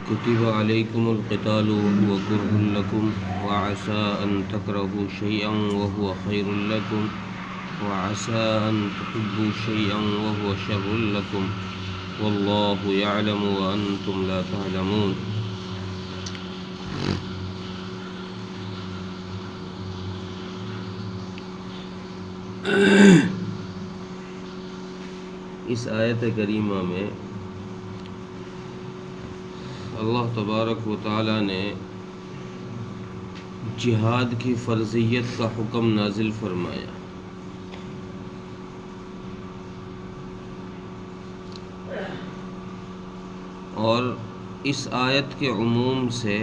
كتب عليكم القتال وهو كره لكم وعسى أن تكرهوا شيئا وهو خير لكم وعسى أن تحبوا شيئا وهو شر لكم والله يعلم وأنتم لا تعلمون. اس آیت کریمہ میں اللہ تبارک و تعالی نے جہاد کی فرضیت کا حکم نازل فرمایا. اور اس آیت کے عموم سے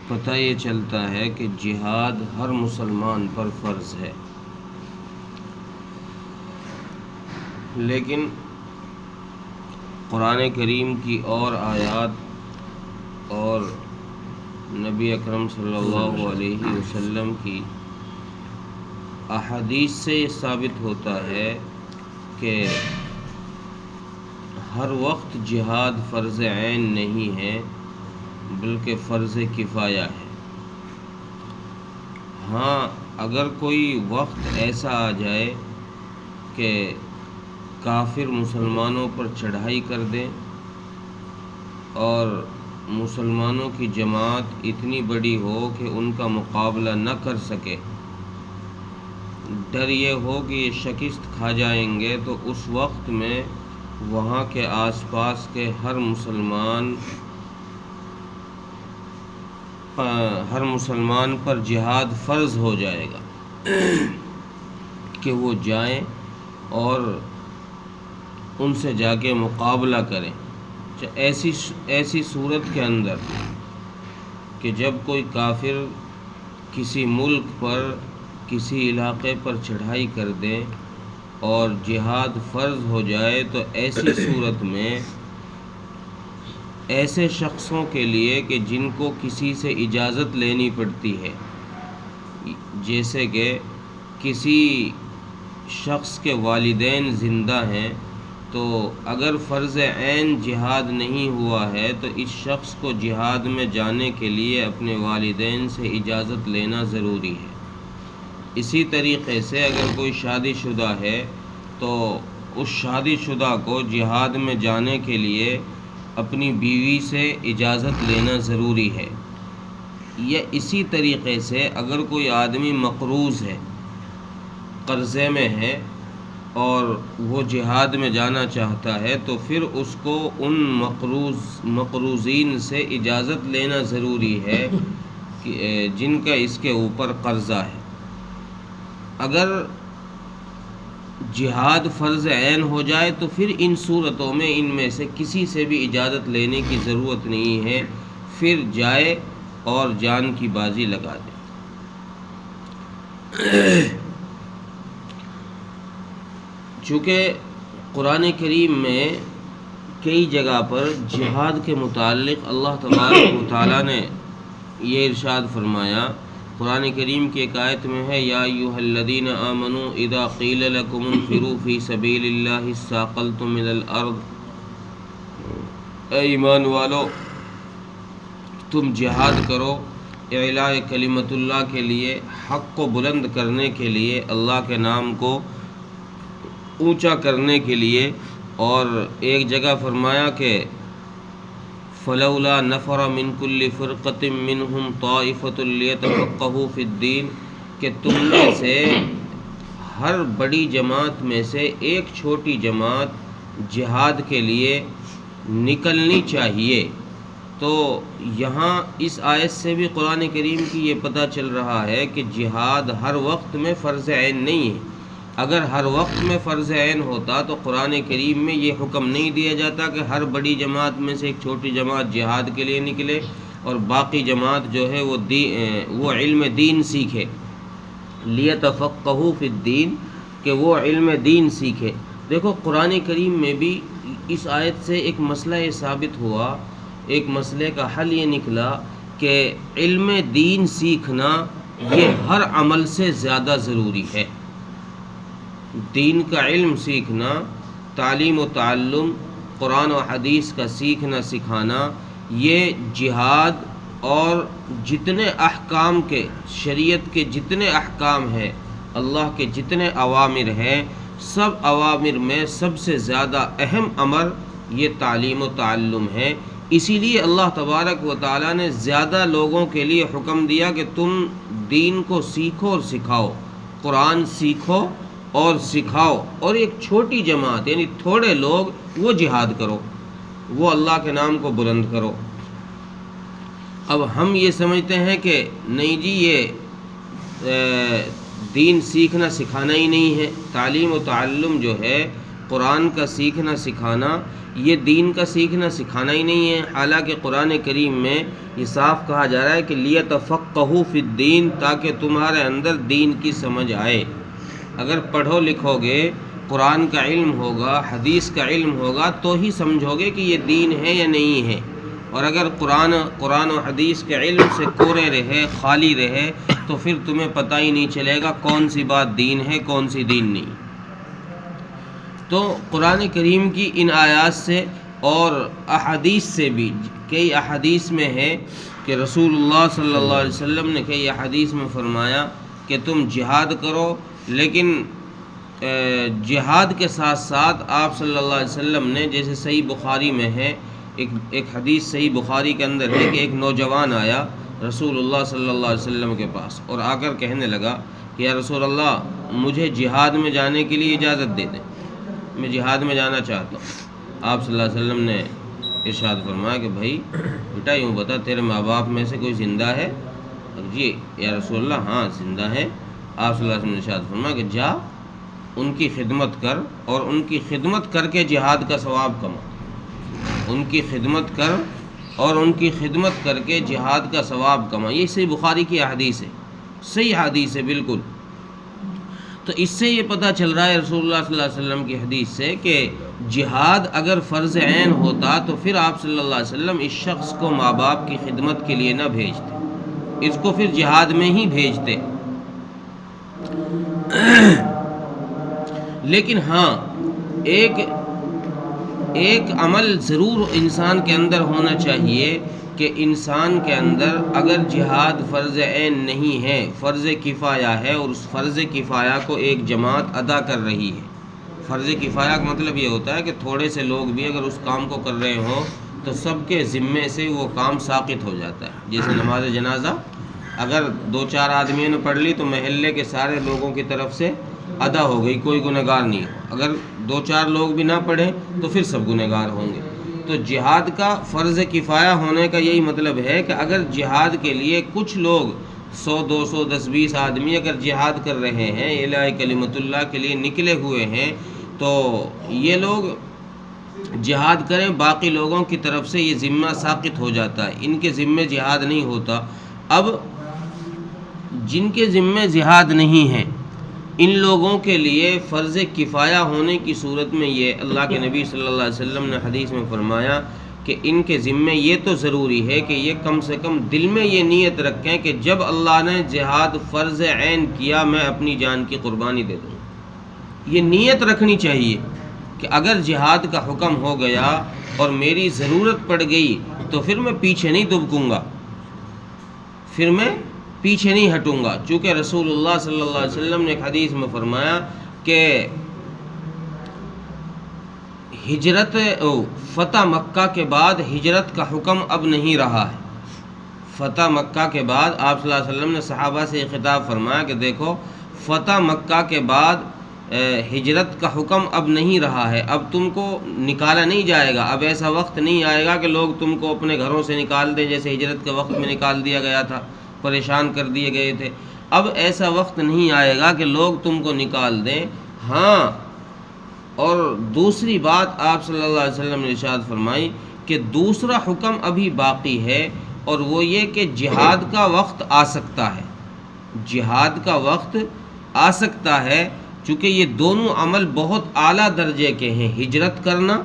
پتہ یہ چلتا ہے کہ جہاد ہر مسلمان پر فرض ہے. لیکن قرآن کریم کی اور آیات اور نبی اکرم صلی اللہ علیہ وسلم کی احادیث سے یہ ثابت ہوتا ہے کہ ہر وقت جہاد فرض عین نہیں ہے بلکہ فرض کفایہ ہے. ہاں، اگر کوئی وقت ایسا آ جائے کہ کافر مسلمانوں پر چڑھائی کر دیں اور مسلمانوں کی جماعت اتنی بڑی ہو کہ ان کا مقابلہ نہ کر سکے، ڈر یہ ہو کہ یہ شکست کھا جائیں گے، تو اس وقت میں وہاں کے آس پاس کے ہر مسلمان پر جہاد فرض ہو جائے گا کہ وہ جائیں اور ان سے جا کے مقابلہ کریں. ایسی صورت کے اندر کہ جب کوئی کافر کسی ملک پر کسی علاقے پر چڑھائی کر دیں اور جہاد فرض ہو جائے، تو ایسی صورت میں ایسے شخصوں کے لیے کہ جن کو کسی سے اجازت لینی پڑتی ہے، جیسے کہ کسی شخص کے والدین زندہ ہیں، تو اگر فرض عین جہاد نہیں ہوا ہے تو اس شخص کو جہاد میں جانے کے لیے اپنے والدین سے اجازت لینا ضروری ہے. اسی طریقے سے اگر کوئی شادی شدہ ہے تو اس شادی شدہ کو جہاد میں جانے کے لیے اپنی بیوی سے اجازت لینا ضروری ہے. یا اسی طریقے سے اگر کوئی آدمی مقروض ہے، قرضے میں ہے اور وہ جہاد میں جانا چاہتا ہے، تو پھر اس کو ان مقروضین سے اجازت لینا ضروری ہے کہ جن کا اس کے اوپر قرضہ ہے. اگر جہاد فرض عین ہو جائے تو پھر ان صورتوں میں ان میں سے کسی سے بھی اجازت لینے کی ضرورت نہیں ہے، پھر جائے اور جان کی بازی لگا دے. چونکہ قرآن کریم میں کئی جگہ پر جہاد کے متعلق اللہ تبارک و تعالیٰ نے یہ ارشاد فرمایا. قرآن کریم کی ایک آیت میں ہے، یا ایھا الذین آمنوا اذا قیل لکم انفروا فی سبیل اللہ اثاقلتم الی الارض، اے ایمان والو تم جہاد کرو اعلاء کلمت اللہ کے لیے، حق کو بلند کرنے کے لیے، اللہ کے نام کو اونچا کرنے کے لیے. اور ایک جگہ فرمایا کہ فلولا نفر من كل فرقة منهم طائفة ليتفقهوا في الدين، کہ تم میں سے ہر بڑی جماعت میں سے ایک چھوٹی جماعت جہاد کے لیے نکلنی چاہیے. تو یہاں اس آیت سے بھی قرآن کریم کی یہ پتہ چل رہا ہے کہ جہاد ہر وقت میں فرض عین نہیں ہے. اگر ہر وقت میں فرض عین ہوتا تو قرآن کریم میں یہ حکم نہیں دیا جاتا کہ ہر بڑی جماعت میں سے ایک چھوٹی جماعت جہاد کے لیے نکلے اور باقی جماعت جو ہے وہ علم دین سیکھے. لیتفقہوا فی الدین، کہ وہ علم دین سیکھے. دیکھو قرآن کریم میں بھی اس آیت سے ایک مسئلہ یہ ثابت ہوا، ایک مسئلے کا حل یہ نکلا کہ علم دین سیکھنا یہ ہر عمل سے زیادہ ضروری ہے. دین کا علم سیکھنا، تعلیم و تعلم قرآن و حدیث کا سیکھنا سکھانا یہ جہاد اور جتنے احکام کے شریعت کے جتنے احکام ہیں، اللہ کے جتنے اوامر ہیں، سب اوامر میں سب سے زیادہ اہم امر یہ تعلیم و تعلم ہے۔ اسی لیے اللہ تبارک و تعالیٰ نے زیادہ لوگوں کے لیے حکم دیا کہ تم دین کو سیکھو اور سکھاؤ، قرآن سیکھو اور سکھاؤ، اور ایک چھوٹی جماعت یعنی تھوڑے لوگ وہ جہاد کرو، وہ اللہ کے نام کو بلند کرو۔ اب ہم یہ سمجھتے ہیں کہ نہیں جی یہ دین سیکھنا سکھانا ہی نہیں ہے، تعلیم و تعلم جو ہے قرآن کا سیکھنا سکھانا یہ دین کا سیکھنا سکھانا ہی نہیں ہے۔ حالانکہ قرآن کریم میں یہ صاف کہا جا رہا ہے کہ لیتفقہوا فی الدین، تاکہ تمہارے اندر دین کی سمجھ آئے۔ اگر پڑھو لکھو گے، قرآن کا علم ہوگا، حدیث کا علم ہوگا، تو ہی سمجھو گے کہ یہ دین ہے یا نہیں ہے۔ اور اگر قرآن و حدیث کے علم سے کورے رہے، خالی رہے، تو پھر تمہیں پتہ ہی نہیں چلے گا کون سی بات دین ہے، کون سی دین نہیں۔ تو قرآن کریم کی ان آیات سے اور احادیث سے بھی، کئی احادیث میں ہے کہ رسول اللہ صلی اللہ علیہ وسلم نے کئی احادیث میں فرمایا کہ تم جہاد کرو، لیکن جہاد کے ساتھ ساتھ آپ صلی اللہ علیہ وسلم نے، جیسے صحیح بخاری میں ہے، ایک حدیث صحیح بخاری کے اندر ہے کہ ایک نوجوان آیا رسول اللہ صلی اللہ علیہ وسلم کے پاس اور آ کر کہنے لگا کہ یا رسول اللہ، مجھے جہاد میں جانے کے لیے اجازت دے دیں، میں جہاد میں جانا چاہتا ہوں۔ آپ صلی اللہ علیہ وسلم نے ارشاد فرمایا کہ بھائی بیٹا یوں بتا، تیرے ماں باپ میں سے کوئی زندہ ہے؟ جی یا رسول اللہ ہاں زندہ ہے۔ آپ صلی اللہ علیہ وسلم نے ارشاد فرمایا کہ جا ان کی خدمت کر، اور ان کی خدمت کر کے جہاد کا ثواب کما، ان کی خدمت کر اور ان کی خدمت کر کے جہاد کا ثواب کما۔ یہ صحیح بخاری کی حدیث ہے، صحیح حدیث ہے بالکل۔ تو اس سے یہ پتہ چل رہا ہے رسول اللہ صلی اللہ علیہ وسلم کی حدیث سے کہ جہاد اگر فرض عین ہوتا تو پھر آپ صلی اللہ علیہ وسلم اس شخص کو ماں باپ کی خدمت کے لیے نہ بھیجتے، اس کو پھر جہاد میں ہی بھیجتے۔ لیکن ہاں ایک عمل ضرور انسان کے اندر ہونا چاہیے کہ انسان کے اندر اگر جہاد فرض عین نہیں ہے، فرض کفایہ ہے، اور اس فرض کفایہ کو ایک جماعت ادا کر رہی ہے۔ فرض کفایہ کا مطلب یہ ہوتا ہے کہ تھوڑے سے لوگ بھی اگر اس کام کو کر رہے ہوں تو سب کے ذمے سے وہ کام ساقط ہو جاتا ہے۔ جیسے نماز جنازہ اگر 2-4 آدمیوں نے پڑھ لی تو محلے کے سارے لوگوں کی طرف سے ادا ہو گئی، کوئی گنہگار نہیں ہو۔ اگر 2-4 لوگ بھی نہ پڑھیں تو پھر سب گنہگار ہوں گے۔ تو جہاد کا فرض کفایہ ہونے کا یہی مطلب ہے کہ اگر جہاد کے لیے کچھ لوگ 100-200 10-20 آدمی اگر جہاد کر رہے ہیں، اعلاء کلمت اللہ کے لیے نکلے ہوئے ہیں، تو یہ لوگ جہاد کریں، باقی لوگوں کی طرف سے یہ ذمہ ساقط ہو جاتا ہے، ان کے ذمے جہاد نہیں ہوتا۔ اب جن کے ذمے جہاد نہیں ہیں ان لوگوں کے لیے فرض کفایہ ہونے کی صورت میں یہ اللہ کے نبی صلی اللہ علیہ وسلم نے حدیث میں فرمایا کہ ان کے ذمے یہ تو ضروری ہے کہ یہ کم سے کم دل میں یہ نیت رکھیں کہ جب اللہ نے جہاد فرض عین کیا میں اپنی جان کی قربانی دے دوں۔ یہ نیت رکھنی چاہیے کہ اگر جہاد کا حکم ہو گیا اور میری ضرورت پڑ گئی تو پھر میں پیچھے نہیں دبکوں گا، پھر میں پیچھے نہیں ہٹوں گا، چونکہ رسول اللہ صلی اللہ علیہ وسلم نے ایک حدیث میں فرمایا کہ ہجرت فتح مکہ کے بعد ہجرت کا حکم اب نہیں رہا ہے۔ فتح مکہ کے بعد آپ صلی اللہ علیہ وسلم نے صحابہ سے یہ خطاب فرمایا کہ دیکھو فتح مکہ کے بعد ہجرت کا حکم اب نہیں رہا ہے، اب تم کو نکالا نہیں جائے گا، اب ایسا وقت نہیں آئے گا کہ لوگ تم کو اپنے گھروں سے نکال دیں جیسے ہجرت کے وقت میں نکال دیا گیا تھا، پریشان کر دیے گئے تھے۔ اب ایسا وقت نہیں آئے گا کہ لوگ تم کو نکال دیں۔ ہاں، اور دوسری بات آپ صلی اللہ علیہ وسلم نے ارشاد فرمائی کہ دوسرا حکم ابھی باقی ہے، اور وہ یہ کہ جہاد کا وقت آ سکتا ہے، جہاد کا وقت آ سکتا ہے، چونکہ یہ دونوں عمل بہت اعلیٰ درجے کے ہیں، ہجرت کرنا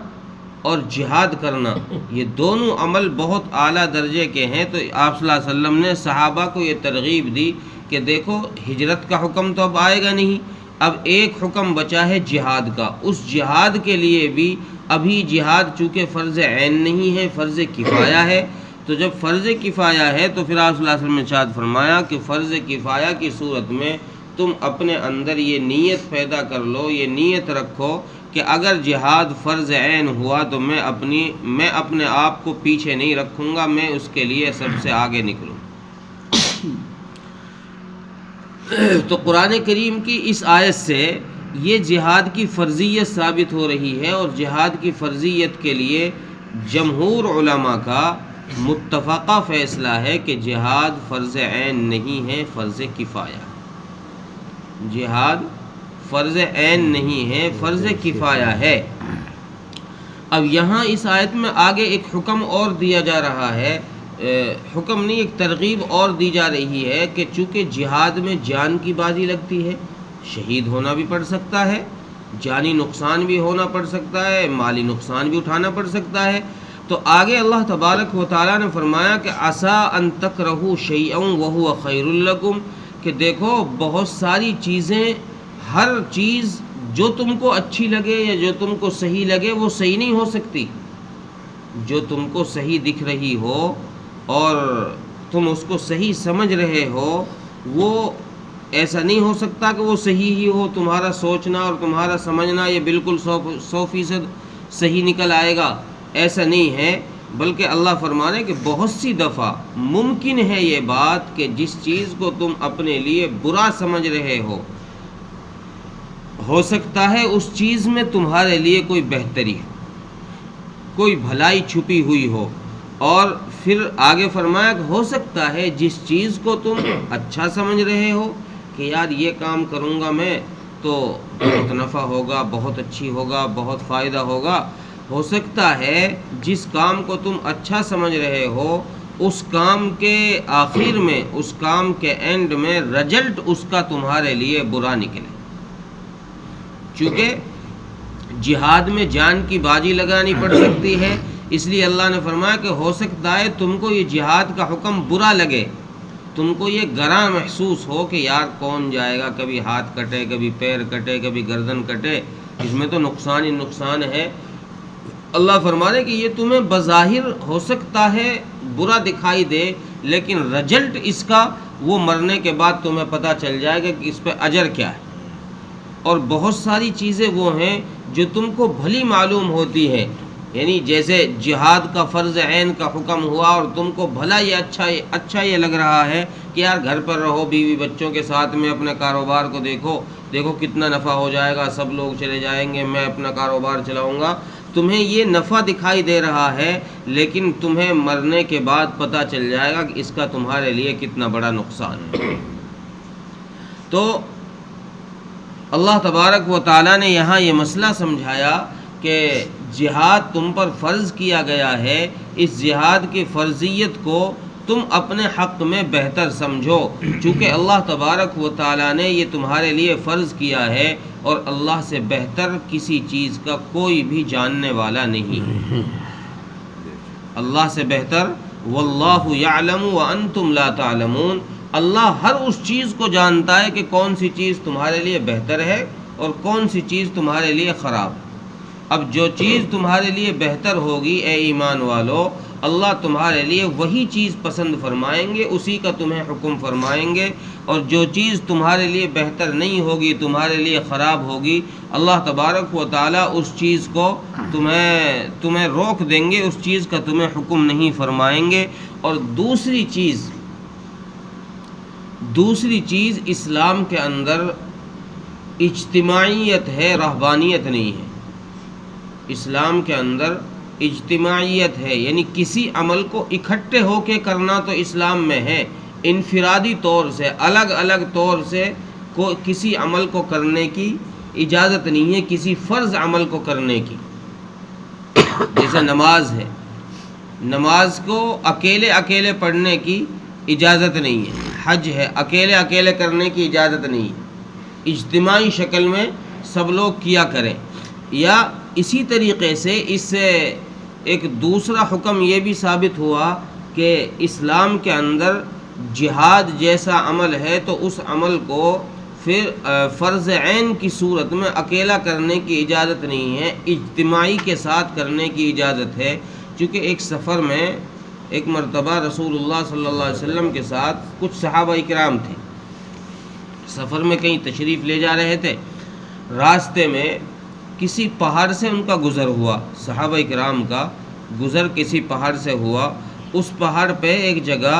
اور جہاد کرنا، یہ دونوں عمل بہت اعلیٰ درجے کے ہیں۔ تو آپ صلی اللہ علیہ وسلم نے صحابہ کو یہ ترغیب دی کہ دیکھو ہجرت کا حکم تو اب آئے گا نہیں، اب ایک حکم بچا ہے جہاد کا، اس جہاد کے لیے بھی ابھی جہاد چونکہ فرض عین نہیں ہے، فرض کفایہ ہے، تو جب فرض کفایہ ہے تو پھر آپ صلی اللہ علیہ وسلم نے ارشاد فرمایا کہ فرض کفایہ کی صورت میں تم اپنے اندر یہ نیت پیدا کر لو، یہ نیت رکھو کہ اگر جہاد فرض عین ہوا تو میں اپنے آپ کو پیچھے نہیں رکھوں گا، میں اس کے لیے سب سے آگے نکلوں۔ تو قرآن کریم کی اس آیت سے یہ جہاد کی فرضیت ثابت ہو رہی ہے، اور جہاد کی فرضیت کے لیے جمہور علماء کا متفقہ فیصلہ ہے کہ جہاد فرض عین نہیں ہے، فرض کفایہ۔ جہاد فرض عین نہیں ہے، فرض کفایہ ہے۔ اب یہاں اس آیت میں آگے ایک حکم اور دیا جا رہا ہے، حکم نہیں، ایک ترغیب اور دی جا رہی ہے کہ چونکہ جہاد میں جان کی بازی لگتی ہے، شہید ہونا بھی پڑ سکتا ہے، جانی نقصان بھی ہونا پڑ سکتا ہے، مالی نقصان بھی اٹھانا پڑ سکتا ہے، تو آگے اللہ تبارک و تعالیٰ نے فرمایا کہ عسیٰ ان تکرہوا شیئا وہو خیر لکم، کہ دیکھو بہت ساری چیزیں، ہر چیز جو تم کو اچھی لگے یا جو تم کو صحیح لگے وہ صحیح نہیں ہو سکتی۔ جو تم کو صحیح دکھ رہی ہو اور تم اس کو صحیح سمجھ رہے ہو، وہ ایسا نہیں ہو سکتا کہ وہ صحیح ہی ہو۔ تمہارا سوچنا اور تمہارا سمجھنا یہ بالکل 100% صحیح نکل آئے گا، ایسا نہیں ہے، بلکہ اللہ فرمانے کہ بہت سی دفعہ ممکن ہے یہ بات کہ جس چیز کو تم اپنے لیے برا سمجھ رہے ہو سکتا ہے اس چیز میں تمہارے لیے کوئی بہتری ہو، کوئی بھلائی چھپی ہوئی ہو۔ اور پھر آگے فرمایا کہ ہو سکتا ہے جس چیز کو تم اچھا سمجھ رہے ہو کہ یار یہ کام کروں گا میں تو بہت نفع ہوگا، بہت اچھی ہوگا، بہت فائدہ ہوگا، ہو سکتا ہے جس کام کو تم اچھا سمجھ رہے ہو اس کام کے آخر میں، اس کام کے اینڈ میں رزلٹ اس کا تمہارے لیے برا نکلے۔ چونکہ جہاد میں جان کی بازی لگانی پڑ سکتی ہے، اس لیے اللہ نے فرمایا کہ ہو سکتا ہے تم کو یہ جہاد کا حکم برا لگے، تم کو یہ گراں محسوس ہو کہ یار کون جائے گا، کبھی ہاتھ کٹے، کبھی پیر کٹے، کبھی گردن کٹے، اس میں تو نقصان ہی نقصان ہے۔ اللہ فرمانے کہ یہ تمہیں بظاہر ہو سکتا ہے برا دکھائی دے، لیکن رزلٹ اس کا وہ مرنے کے بعد تمہیں پتہ چل جائے گا کہ اس پہ اجر کیا ہے۔ اور بہت ساری چیزیں وہ ہیں جو تم کو بھلی معلوم ہوتی ہیں، یعنی جیسے جہاد کا فرض عین کا حکم ہوا اور تم کو بھلا یہ اچھا یہ لگ رہا ہے کہ یار گھر پر رہو، بیوی بچوں کے ساتھ میں اپنے کاروبار کو دیکھو کتنا نفع ہو جائے گا، سب لوگ چلے جائیں گے، میں اپنا کاروبار چلاؤں گا، تمہیں یہ نفع دکھائی دے رہا ہے، لیکن تمہیں مرنے کے بعد پتہ چل جائے گا کہ اس کا تمہارے لیے کتنا بڑا نقصان ہے۔ تو اللہ تبارک و تعالیٰ نے یہاں یہ مسئلہ سمجھایا کہ جہاد تم پر فرض کیا گیا ہے، اس جہاد کی فرضیت کو تم اپنے حق میں بہتر سمجھو، چونکہ اللہ تبارک و تعالیٰ نے یہ تمہارے لیے فرض کیا ہے، اور اللہ سے بہتر کسی چیز کا کوئی بھی جاننے والا نہیں۔ اللہ سے بہتر، واللہ یعلم وانتم لا تعلمون، اللہ ہر اس چیز کو جانتا ہے کہ کون سی چیز تمہارے لیے بہتر ہے اور کون سی چیز تمہارے لیے خراب۔ اب جو چیز تمہارے لیے بہتر ہوگی اے ایمان والو، اللہ تمہارے لیے وہی چیز پسند فرمائیں گے، اسی کا تمہیں حکم فرمائیں گے، اور جو چیز تمہارے لیے بہتر نہیں ہوگی، تمہارے لیے خراب ہوگی، اللہ تبارک و تعالیٰ اس چیز کو تمہیں روک دیں گے، اس چیز کا تمہیں حکم نہیں فرمائیں گے۔ اور دوسری چیز اسلام کے اندر اجتماعیت ہے، رہبانیت نہیں ہے۔ اسلام کے اندر اجتماعیت ہے، یعنی کسی عمل کو اکٹھے ہو کے کرنا تو اسلام میں ہے، انفرادی طور سے، الگ الگ طور سے کسی عمل کو کرنے کی اجازت نہیں ہے، کسی فرض عمل کو کرنے کی۔ جیسے نماز ہے، نماز کو اکیلے پڑھنے کی اجازت نہیں ہے، حج ہے، اکیلے کرنے کی اجازت نہیں ہے، اجتماعی شکل میں سب لوگ کیا کریں۔ یا اسی طریقے سے اس سے ایک دوسرا حکم یہ بھی ثابت ہوا کہ اسلام کے اندر جہاد جیسا عمل ہے تو اس عمل کو پھر فرض عین کی صورت میں اکیلا کرنے کی اجازت نہیں ہے، اجتماعی کے ساتھ کرنے کی اجازت ہے، چونکہ ایک سفر میں ایک مرتبہ رسول اللہ صلی اللہ علیہ وسلم کے ساتھ کچھ صحابہ کرام تھے، سفر میں کہیں تشریف لے جا رہے تھے، راستے میں کسی پہاڑ سے ان کا گزر ہوا، صحابہ کرام کا گزر کسی پہاڑ سے ہوا، اس پہاڑ پہ ایک جگہ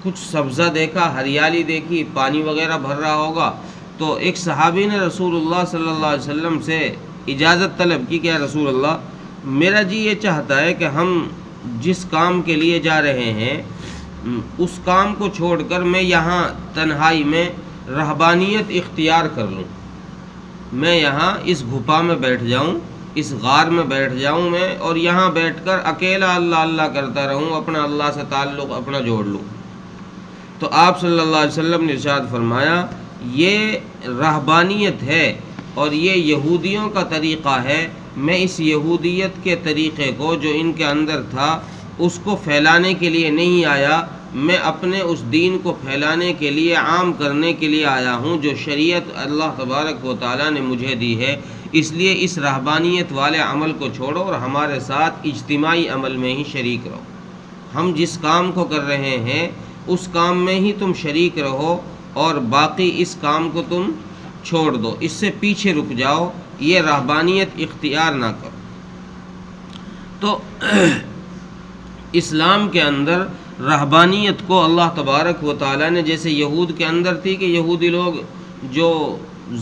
کچھ سبزہ دیکھا، ہریالی دیکھی، پانی وغیرہ بھر رہا ہوگا، تو ایک صحابی نے رسول اللہ صلی اللہ علیہ وسلم سے اجازت طلب کی کہ یا رسول اللہ، میرا جی یہ چاہتا ہے کہ ہم جس کام کے لیے جا رہے ہیں اس کام کو چھوڑ کر میں یہاں تنہائی میں رہبانیت اختیار کر لوں، میں یہاں اس گھپا میں بیٹھ جاؤں، اس غار میں بیٹھ جاؤں میں، اور یہاں بیٹھ کر اکیلا اللہ اللہ کرتا رہوں، اپنا اللہ سے تعلق اپنا جوڑ لوں۔ تو آپ صلی اللہ علیہ وسلم نے ارشاد فرمایا یہ رہبانیت ہے اور یہ یہودیوں کا طریقہ ہے، میں اس یہودیت کے طریقے کو جو ان کے اندر تھا اس کو پھیلانے کے لیے نہیں آیا، میں اپنے اس دین کو پھیلانے کے لیے، عام کرنے کے لیے آیا ہوں جو شریعت اللہ تبارک و تعالیٰ نے مجھے دی ہے، اس لیے اس رہبانیت والے عمل کو چھوڑو اور ہمارے ساتھ اجتماعی عمل میں ہی شریک رہو، ہم جس کام کو کر رہے ہیں اس کام میں ہی تم شریک رہو اور باقی اس کام کو تم چھوڑ دو، اس سے پیچھے رک جاؤ، یہ رہبانیت اختیار نہ کرو۔ تو اسلام کے اندر رہبانیت کو اللہ تبارک و تعالیٰ نے، جیسے یہود کے اندر تھی کہ یہودی لوگ جو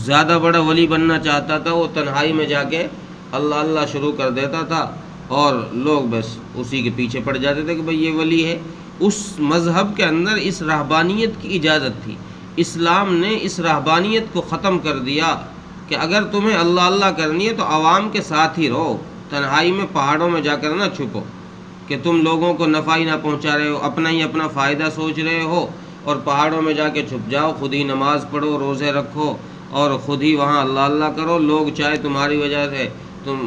زیادہ بڑا ولی بننا چاہتا تھا وہ تنہائی میں جا کے اللہ اللہ شروع کر دیتا تھا اور لوگ بس اسی کے پیچھے پڑ جاتے تھے کہ بھئی یہ ولی ہے، اس مذہب کے اندر اس رہبانیت کی اجازت تھی۔ اسلام نے اس رہبانیت کو ختم کر دیا کہ اگر تمہیں اللہ اللہ کرنی ہے تو عوام کے ساتھ ہی رہو، تنہائی میں پہاڑوں میں جا کر نہ چھپو کہ تم لوگوں کو نفع ہی نہ پہنچا رہے ہو، اپنا ہی اپنا فائدہ سوچ رہے ہو، اور پہاڑوں میں جا کے چھپ جاؤ، خود ہی نماز پڑھو، روزے رکھو اور خود ہی وہاں اللہ اللہ کرو، لوگ چاہے تمہاری وجہ سے تم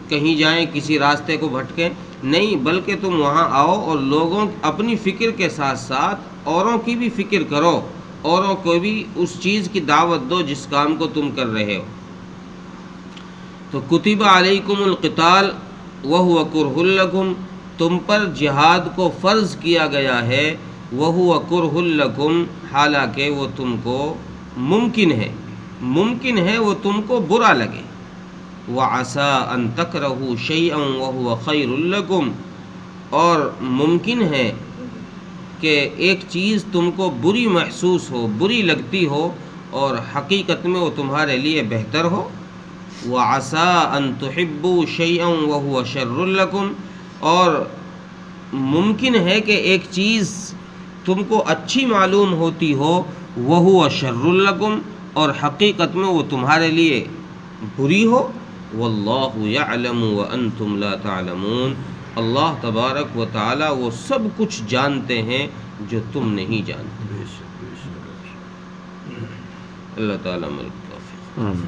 کہیں جائیں کسی راستے کو بھٹکیں، نہیں، بلکہ تم وہاں آؤ اور لوگوں اپنی فکر کے ساتھ ساتھ اوروں کی بھی فکر کرو، اوروں کو بھی اس چیز کی دعوت دو جس کام کو تم کر رہے ہو۔ تو کتب علیکم القتال وہو کرہ لکم، تم پر جہاد کو فرض کیا گیا ہے، وہو کرہ لکم، حالانکہ وہ تم کو ممکن ہے وہ تم کو برا لگے، وعسیٰ ان تکرہوا شیئا وہو خیر لکم، اور ممکن ہے کہ ایک چیز تم کو بری محسوس ہو، بری لگتی ہو، اور حقیقت میں وہ تمہارے لیے بہتر ہو، وعسیٰ ان تحبوا شیئا وہو شر لکم، اور ممکن ہے کہ ایک چیز تم کو اچھی معلوم ہوتی ہو، وہو شر لکم، اور حقیقت میں وہ تمہارے لیے بری ہو، واللہ یعلم وانتم لا تعلمون، اللہ تبارک و تعالی وہ سب کچھ جانتے ہیں جو تم نہیں جانتے۔ اللہ تعالیٰ ملک توفیق۔